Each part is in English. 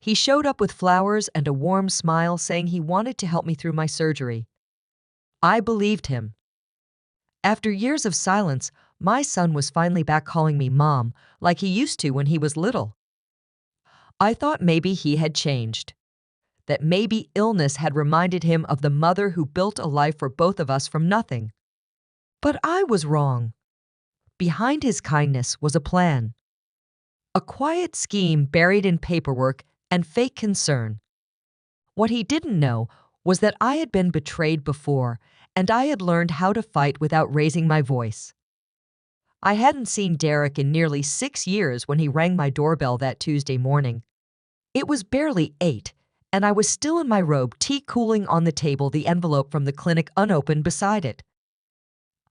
He showed up with flowers and a warm smile saying he wanted to help me through my surgery. I believed him. After years of silence, my son was finally back calling me Mom, like he used to when he was little. I thought maybe he had changed. That maybe illness had reminded him of the mother who built a life for both of us from nothing. But I was wrong. Behind his kindness was a plan. A quiet scheme buried in paperwork and fake concern. What he didn't know was that I had been betrayed before, and I had learned how to fight without raising my voice. I hadn't seen Derek in nearly 6 years when he rang my doorbell that Tuesday morning. It was barely 8, and I was still in my robe, tea cooling on the table, the envelope from the clinic unopened beside it.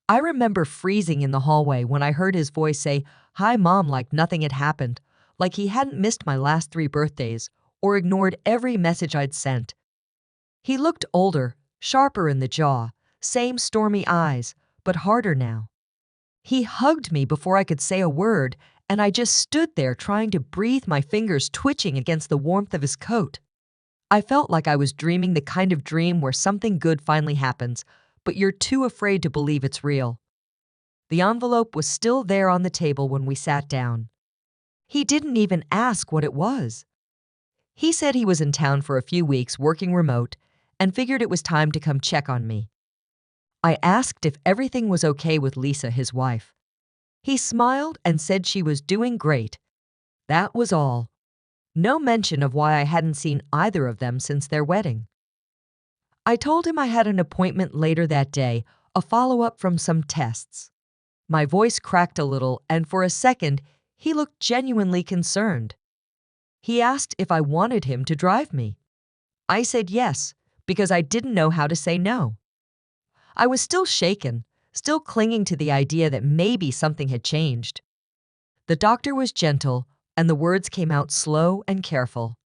I remember freezing in the hallway when I heard his voice say, "Hi, Mom," like nothing had happened, like he hadn't missed my last 3 birthdays or ignored every message I'd sent. He looked older, sharper in the jaw, same stormy eyes, but harder now. He hugged me before I could say a word, and I just stood there trying to breathe, my fingers twitching against the warmth of his coat. I felt like I was dreaming the kind of dream where something good finally happens, but you're too afraid to believe it's real. The envelope was still there on the table when we sat down. He didn't even ask what it was. He said he was in town for a few weeks working remote and figured it was time to come check on me. I asked if everything was okay with Lisa, his wife. He smiled and said she was doing great. That was all. No mention of why I hadn't seen either of them since their wedding. I told him I had an appointment later that day, a follow-up from some tests. My voice cracked a little, and for a second, he looked genuinely concerned. He asked if I wanted him to drive me. I said yes, because I didn't know how to say no. I was still shaken, still clinging to the idea that maybe something had changed. The doctor was gentle, and the words came out slow and careful.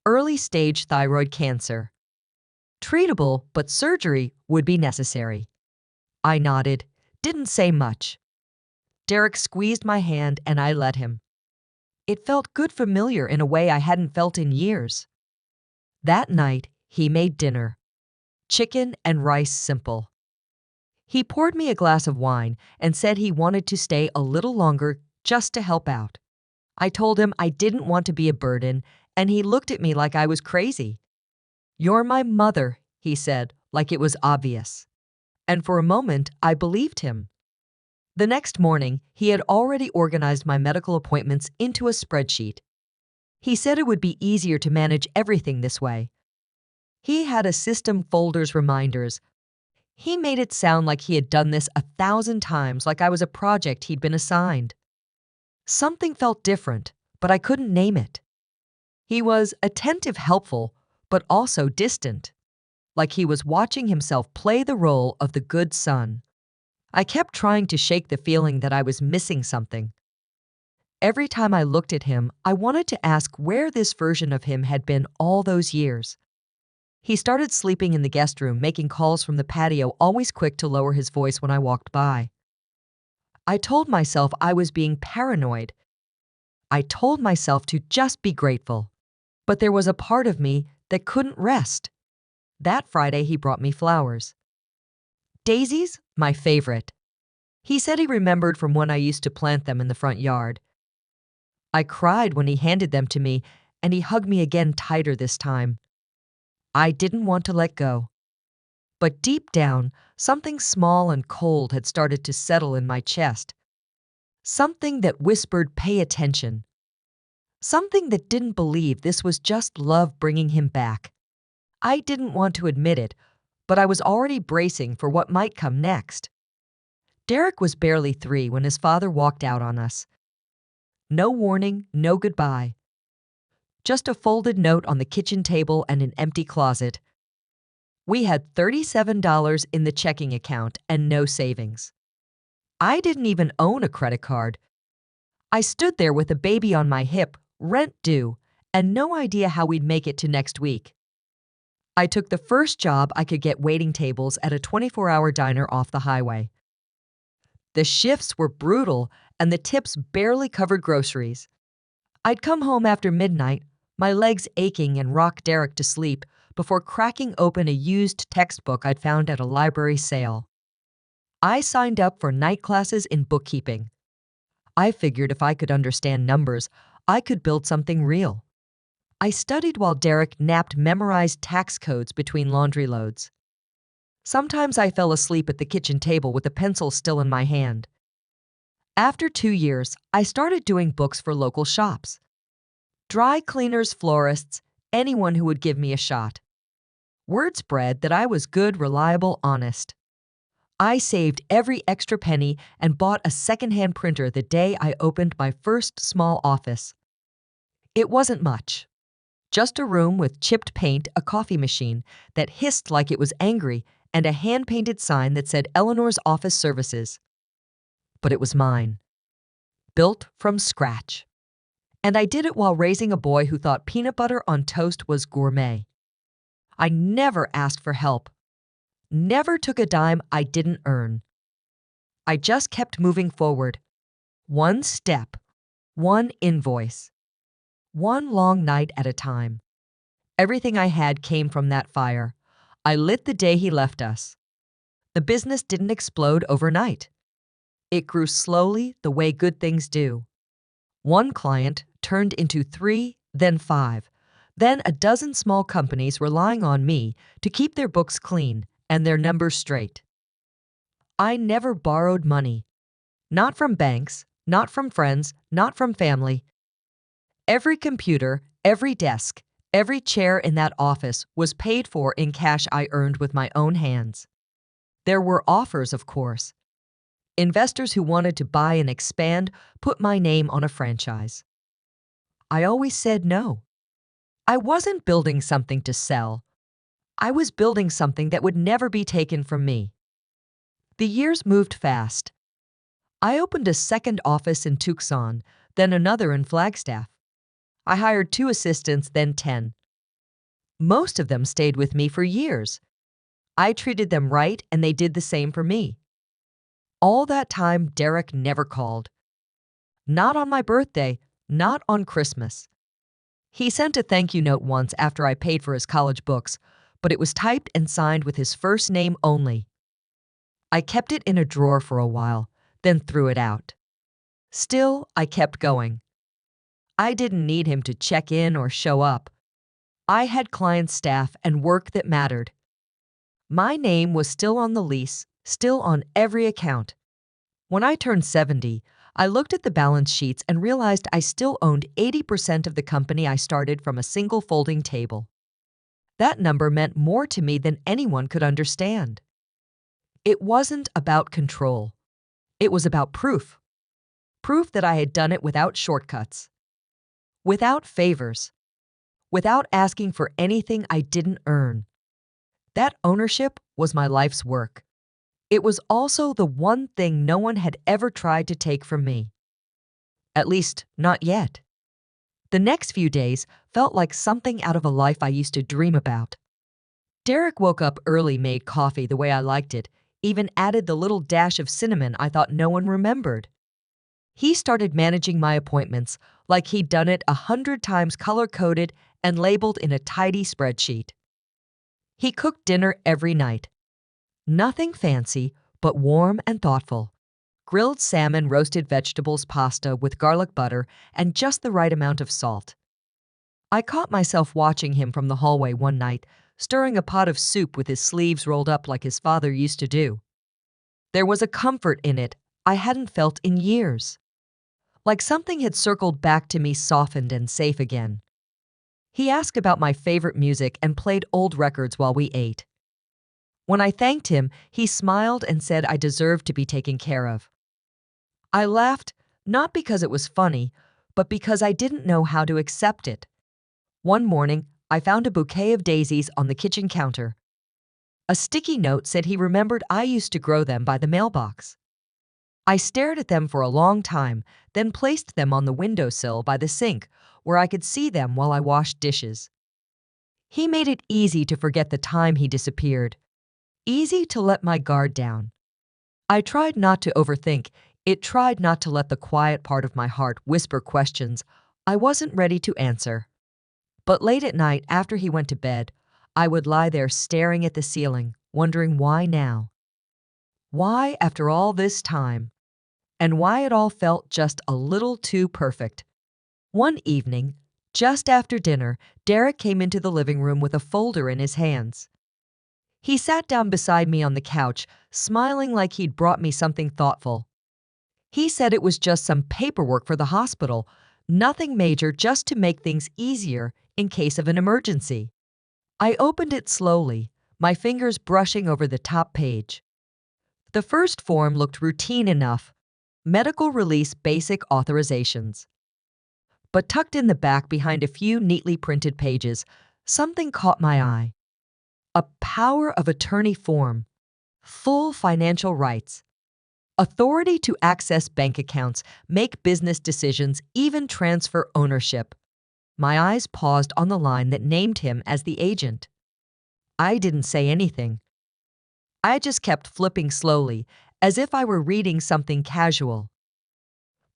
Early-stage thyroid cancer. Treatable, but surgery would be necessary. I nodded, didn't say much. Derek squeezed my hand and I let him. It felt good, familiar in a way I hadn't felt in years. That night, he made dinner. Chicken and rice, simple. He poured me a glass of wine and said he wanted to stay a little longer just to help out. I told him I didn't want to be a burden, and he looked at me like I was crazy. "You're my mother," he said, like it was obvious. And for a moment, I believed him. The next morning, he had already organized my medical appointments into a spreadsheet. He said it would be easier to manage everything this way. He had a system, folders, reminders. He made it sound like he had done this 1,000 times, like I was a project he'd been assigned. Something felt different, but I couldn't name it. He was attentive, helpful, but also distant, like he was watching himself play the role of the good son. I kept trying to shake the feeling that I was missing something. Every time I looked at him, I wanted to ask where this version of him had been all those years. He started sleeping in the guest room, making calls from the patio, always quick to lower his voice when I walked by. I told myself I was being paranoid. I told myself to just be grateful. But there was a part of me that couldn't rest. That Friday, he brought me flowers. Daisies, my favorite. He said he remembered from when I used to plant them in the front yard. I cried when he handed them to me, and he hugged me again, tighter this time. I didn't want to let go. But deep down, something small and cold had started to settle in my chest. Something that whispered, "Pay attention." Something that didn't believe this was just love bringing him back. I didn't want to admit it, but I was already bracing for what might come next. Derek was barely 3 when his father walked out on us. No warning, no goodbye. Just a folded note on the kitchen table and an empty closet. We had $37 in the checking account and no savings. I didn't even own a credit card. I stood there with a baby on my hip, rent due, and no idea how we'd make it to next week. I took the first job I could get, waiting tables at a 24-hour diner off the highway. The shifts were brutal, and the tips barely covered groceries. I'd come home after midnight, my legs aching and rocked Derek to sleep before cracking open a used textbook I'd found at a library sale. I signed up for night classes in bookkeeping. I figured if I could understand numbers, I could build something real. I studied while Derek napped memorized tax codes between laundry loads. Sometimes I fell asleep at the kitchen table with a pencil still in my hand. After 2 years, I started doing books for local shops. Dry cleaners, florists, anyone who would give me a shot. Word spread that I was good, reliable, honest. I saved every extra penny and bought a secondhand printer the day I opened my first small office. It wasn't much. Just a room with chipped paint, a coffee machine that hissed like it was angry, and a hand-painted sign that said Eleanor's Office Services. But it was mine. Built from scratch. And I did it while raising a boy who thought peanut butter on toast was gourmet. I never asked for help. Never took a dime I didn't earn. I just kept moving forward. One step, one invoice, one long night at a time. Everything I had came from that fire. I lit the day he left us. The business didn't explode overnight. It grew slowly the way good things do. One client turned into 3, then 5, then a dozen small companies relying on me to keep their books clean and their numbers straight. I never borrowed money. Not from banks, not from friends, not from family. Every computer, every desk, every chair in that office was paid for in cash I earned with my own hands. There were offers, of course. Investors who wanted to buy and expand put my name on a franchise. I always said no. I wasn't building something to sell. I was building something that would never be taken from me. The years moved fast. I opened a second office in Tucson, then another in Flagstaff. I hired 2 assistants, then 10. Most of them stayed with me for years. I treated them right, and they did the same for me. All that time, Derek never called. Not on my birthday, not on Christmas. He sent a thank you note once after I paid for his college books, but it was typed and signed with his first name only. I kept it in a drawer for a while, then threw it out. Still, I kept going. I didn't need him to check in or show up. I had client staff and work that mattered. My name was still on the lease, still on every account. When I turned 70, I looked at the balance sheets and realized I still owned 80% of the company I started from a single folding table. That number meant more to me than anyone could understand. It wasn't about control. It was about proof. Proof that I had done it without shortcuts. Without favors. Without asking for anything I didn't earn. That ownership was my life's work. It was also the one thing no one had ever tried to take from me. At least, not yet. The next few days felt like something out of a life I used to dream about. Derek woke up early, made coffee the way I liked it, even added the little dash of cinnamon I thought no one remembered. He started managing my appointments like he'd done it 100 times, color-coded and labeled in a tidy spreadsheet. He cooked dinner every night. Nothing fancy, but warm and thoughtful. Grilled salmon, roasted vegetables, pasta with garlic butter, and just the right amount of salt. I caught myself watching him from the hallway one night, stirring a pot of soup with his sleeves rolled up like his father used to do. There was a comfort in it I hadn't felt in years. Like something had circled back to me, softened and safe again. He asked about my favorite music and played old records while we ate. When I thanked him, he smiled and said I deserved to be taken care of. I laughed, not because it was funny, but because I didn't know how to accept it. One morning, I found a bouquet of daisies on the kitchen counter. A sticky note said he remembered I used to grow them by the mailbox. I stared at them for a long time, then placed them on the windowsill by the sink, where I could see them while I washed dishes. He made it easy to forget the time he disappeared. Easy to let my guard down. I tried not to overthink. It tried not to let the quiet part of my heart whisper questions I wasn't ready to answer. But late at night, after he went to bed, I would lie there staring at the ceiling, wondering why now? Why after all this time? And why it all felt just a little too perfect. One evening, just after dinner, Derek came into the living room with a folder in his hands. He sat down beside me on the couch, smiling like he'd brought me something thoughtful. He said it was just some paperwork for the hospital, nothing major, just to make things easier in case of an emergency. I opened it slowly, my fingers brushing over the top page. The first form looked routine enough, medical release basic authorizations. But tucked in the back behind a few neatly printed pages, something caught my eye. A power of attorney form, full financial rights, authority to access bank accounts, make business decisions, even transfer ownership. My eyes paused on the line that named him as the agent. I didn't say anything. I just kept flipping slowly, as if I were reading something casual.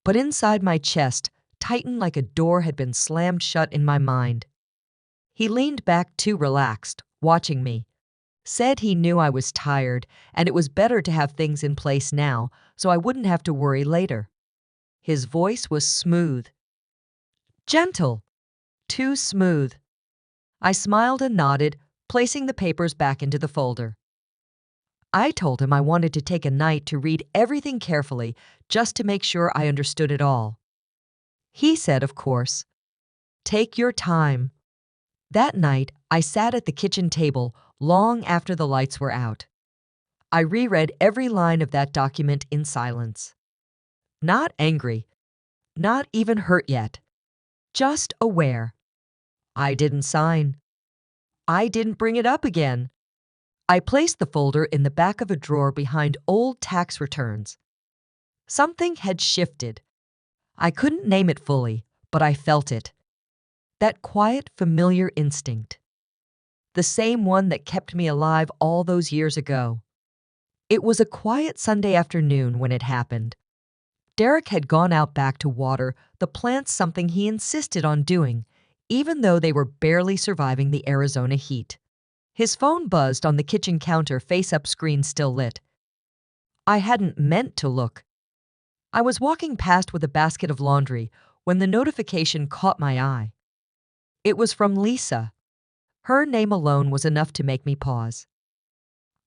But inside my chest tightened like a door had been slammed shut in my mind. He leaned back too relaxed, watching me. Said he knew I was tired and it was better to have things in place now so I wouldn't have to worry later. His voice was smooth. Gentle. Too smooth. I smiled and nodded, placing the papers back into the folder. I told him I wanted to take a night to read everything carefully just to make sure I understood it all. He said, of course. Take your time. That night, I sat at the kitchen table long after the lights were out. I reread every line of that document in silence. Not angry, not even hurt yet, just aware. I didn't sign. I didn't bring it up again. I placed the folder in the back of a drawer behind old tax returns. Something had shifted. I couldn't name it fully, but I felt it. That quiet, familiar instinct. The same one that kept me alive all those years ago. It was a quiet Sunday afternoon when it happened. Derek had gone out back to water the plants, something he insisted on doing, even though they were barely surviving the Arizona heat. His phone buzzed on the kitchen counter, face-up screen still lit. I hadn't meant to look. I was walking past with a basket of laundry when the notification caught my eye. It was from Lisa. Her name alone was enough to make me pause.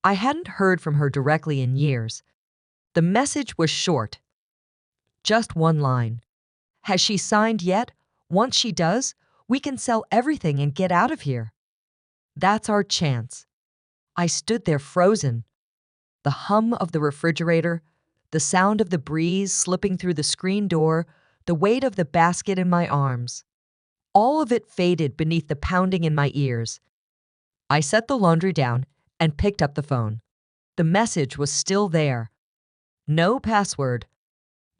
I hadn't heard from her directly in years. The message was short. Just one line. Has she signed yet? Once she does, we can sell everything and get out of here. That's our chance. I stood there frozen. The hum of the refrigerator, the sound of the breeze slipping through the screen door, the weight of the basket in my arms. All of it faded beneath the pounding in my ears. I set the laundry down and picked up the phone. The message was still there. No password.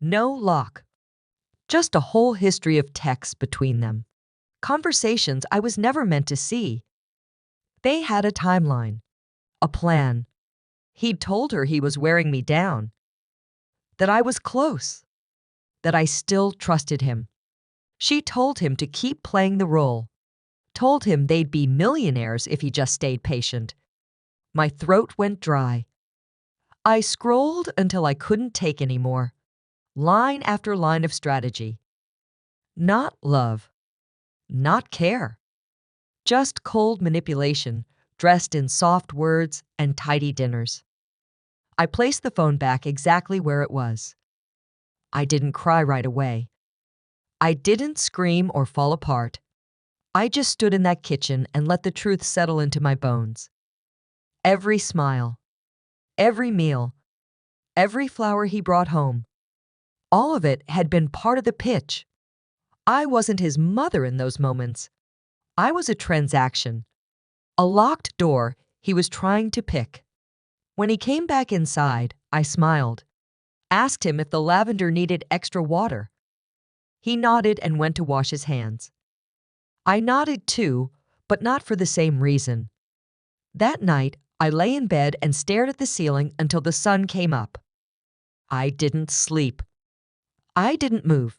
No lock. Just a whole history of texts between them. Conversations I was never meant to see. They had a timeline. A plan. He'd told her he was wearing me down. That I was close. That I still trusted him. She told him to keep playing the role. Told him they'd be millionaires if he just stayed patient. My throat went dry. I scrolled until I couldn't take any more. Line after line of strategy. Not love. Not care. Just cold manipulation, dressed in soft words and tidy dinners. I placed the phone back exactly where it was. I didn't cry right away. I didn't scream or fall apart. I just stood in that kitchen and let the truth settle into my bones. Every smile, every meal, every flower he brought home, all of it had been part of the pitch. I wasn't his mother in those moments. I was a transaction, a locked door he was trying to pick. When he came back inside, I smiled, asked him if the lavender needed extra water. He nodded and went to wash his hands. I nodded too, but not for the same reason. That night, I lay in bed and stared at the ceiling until the sun came up. I didn't sleep. I didn't move.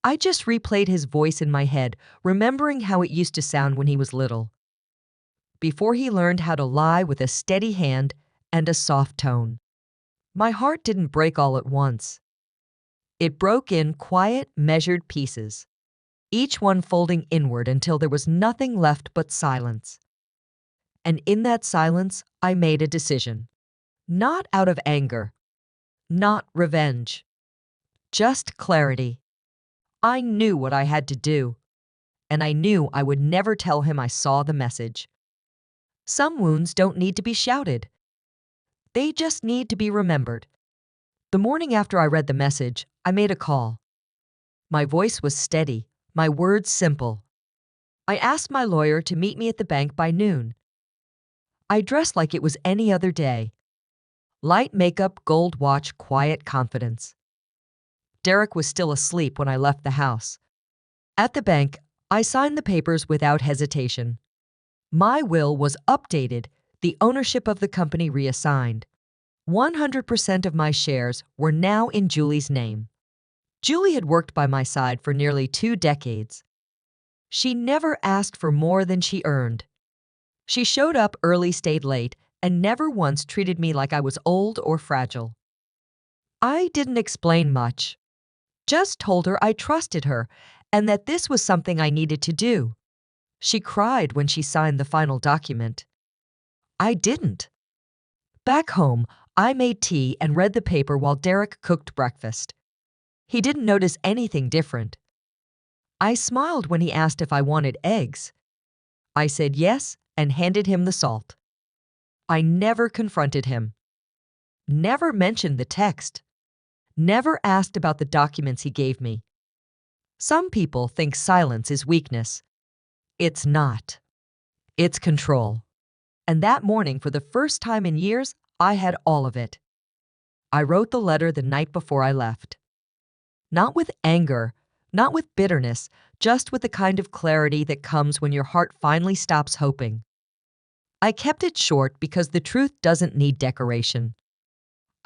I just replayed his voice in my head, remembering how it used to sound when he was little, before he learned how to lie with a steady hand and a soft tone. My heart didn't break all at once. It broke in quiet, measured pieces, each one folding inward until there was nothing left but silence. And in that silence, I made a decision. Not out of anger, not revenge, just clarity. I knew what I had to do, and I knew I would never tell him I saw the message. Some wounds don't need to be shouted. They just need to be remembered. The morning after I read the message, I made a call. My voice was steady, my words simple. I asked my lawyer to meet me at the bank by noon. I dressed like it was any other day. Light makeup, gold watch, quiet confidence. Derek was still asleep when I left the house. At the bank, I signed the papers without hesitation. My will was updated, the ownership of the company reassigned. 100% of my shares were now in Julie's name. Julie had worked by my side for nearly 2 decades. She never asked for more than she earned. She showed up early, stayed late, and never once treated me like I was old or fragile. I didn't explain much, just told her I trusted her and that this was something I needed to do. She cried when she signed the final document. I didn't. Back home, I made tea and read the paper while Derek cooked breakfast. He didn't notice anything different. I smiled when he asked if I wanted eggs. I said yes and handed him the salt. I never confronted him. Never mentioned the text. Never asked about the documents he gave me. Some people think silence is weakness. It's not. It's control. And that morning, for the first time in years, I had all of it. I wrote the letter the night before I left. Not with anger, not with bitterness, just with the kind of clarity that comes when your heart finally stops hoping. I kept it short because the truth doesn't need decoration.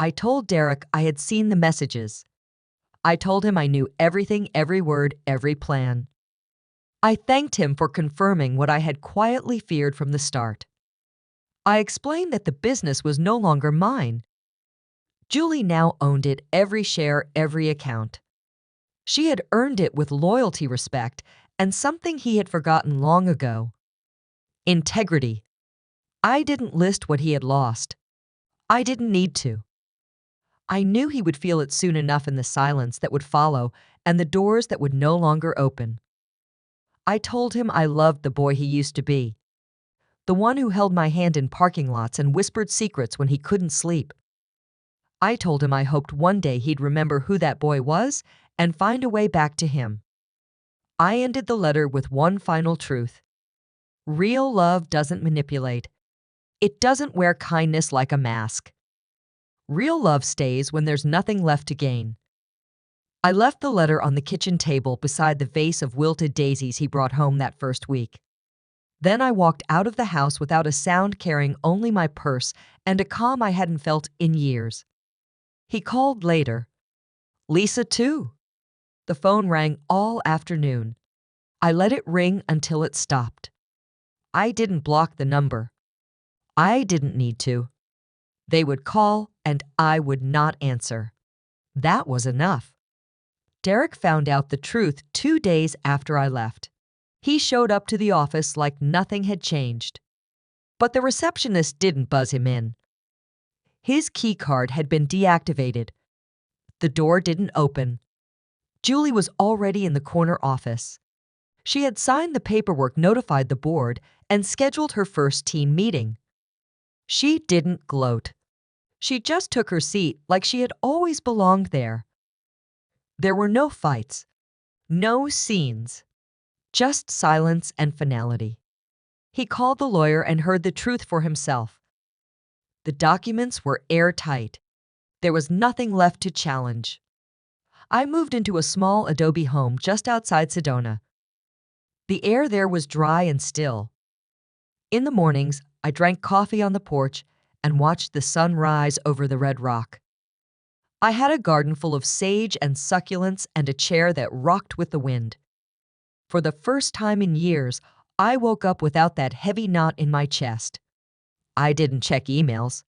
I told Derek I had seen the messages. I told him I knew everything, every word, every plan. I thanked him for confirming what I had quietly feared from the start. I explained that the business was no longer mine. Julie now owned it, every share, every account. She had earned it with loyalty, respect, and something he had forgotten long ago. Integrity. I didn't list what he had lost. I didn't need to. I knew he would feel it soon enough in the silence that would follow and the doors that would no longer open. I told him I loved the boy he used to be, the one who held my hand in parking lots and whispered secrets when he couldn't sleep. I told him I hoped one day he'd remember who that boy was and find a way back to him. I ended the letter with one final truth. Real love doesn't manipulate. It doesn't wear kindness like a mask. Real love stays when there's nothing left to gain. I left the letter on the kitchen table beside the vase of wilted daisies he brought home that first week. Then I walked out of the house without a sound, carrying only my purse and a calm I hadn't felt in years. He called later. Lisa, too. The phone rang all afternoon. I let it ring until it stopped. I didn't block the number. I didn't need to. They would call, and I would not answer. That was enough. Derek found out the truth 2 days after I left. He showed up to the office like nothing had changed. But the receptionist didn't buzz him in. His key card had been deactivated. The door didn't open. Julie was already in the corner office. She had signed the paperwork, notified the board, and scheduled her first team meeting. She didn't gloat. She just took her seat like she had always belonged there. There were no fights, no scenes, just silence and finality. He called the lawyer and heard the truth for himself. The documents were airtight. There was nothing left to challenge. I moved into a small adobe home just outside Sedona. The air there was dry and still. In the mornings, I drank coffee on the porch and watched the sun rise over the red rock. I had a garden full of sage and succulents and a chair that rocked with the wind. For the first time in years, I woke up without that heavy knot in my chest. I didn't check emails.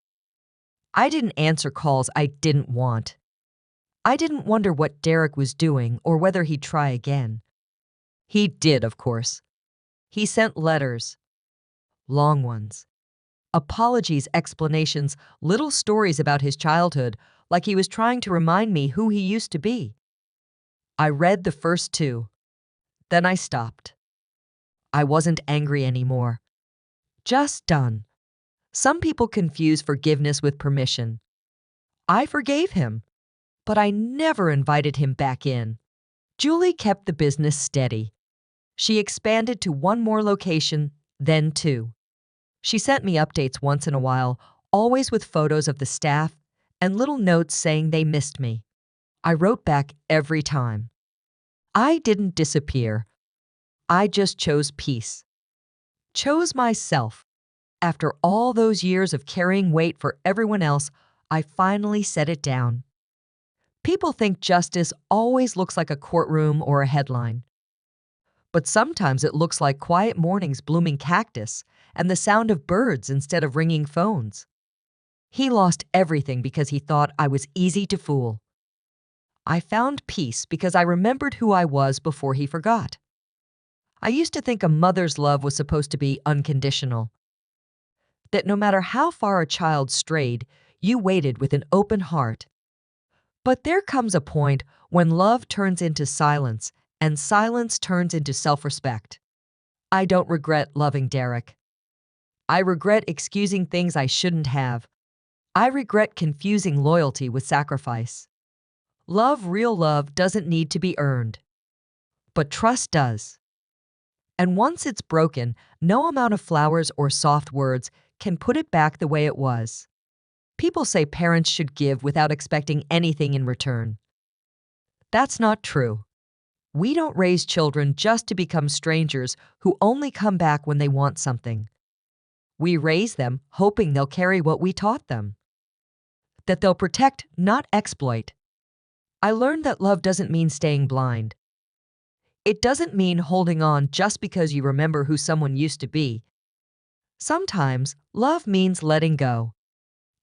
I didn't answer calls I didn't want. I didn't wonder what Derek was doing or whether he'd try again. He did, of course. He sent letters. Long ones. Apologies, explanations, little stories about his childhood, like he was trying to remind me who he used to be. I read the first two. Then I stopped. I wasn't angry anymore. Just done. Some people confuse forgiveness with permission. I forgave him, but I never invited him back in. Julie kept the business steady. She expanded to one more location, then two. She sent me updates once in a while, always with photos of the staff and little notes saying they missed me. I wrote back every time. I didn't disappear. I just chose peace. Chose myself. After all those years of carrying weight for everyone else, I finally set it down. People think justice always looks like a courtroom or a headline. But sometimes it looks like quiet mornings blooming cactus and the sound of birds instead of ringing phones. He lost everything because he thought I was easy to fool. I found peace because I remembered who I was before he forgot. I used to think a mother's love was supposed to be unconditional. That no matter how far a child strayed, you waited with an open heart. But there comes a point when love turns into silence and silence turns into self-respect. I don't regret loving Derek. I regret excusing things I shouldn't have. I regret confusing loyalty with sacrifice. Love, real love, doesn't need to be earned. But trust does. And once it's broken, no amount of flowers or soft words can put it back the way it was. People say parents should give without expecting anything in return. That's not true. We don't raise children just to become strangers who only come back when they want something. We raise them hoping they'll carry what we taught them. That they'll protect, not exploit. I learned that love doesn't mean staying blind. It doesn't mean holding on just because you remember who someone used to be. Sometimes, love means letting go.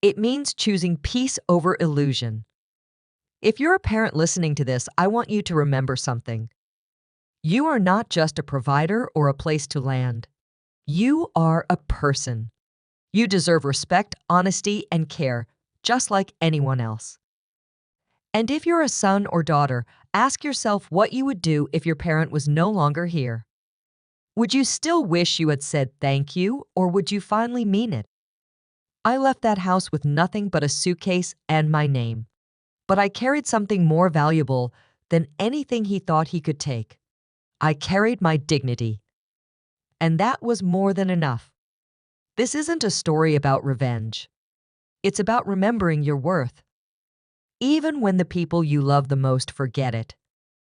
It means choosing peace over illusion. If you're a parent listening to this, I want you to remember something. You are not just a provider or a place to land. You are a person. You deserve respect, honesty, and care, just like anyone else. And if you're a son or daughter, ask yourself what you would do if your parent was no longer here. Would you still wish you had said thank you, or would you finally mean it? I left that house with nothing but a suitcase and my name. But I carried something more valuable than anything he thought he could take. I carried my dignity. And that was more than enough. This isn't a story about revenge. It's about remembering your worth. Even when the people you love the most forget it.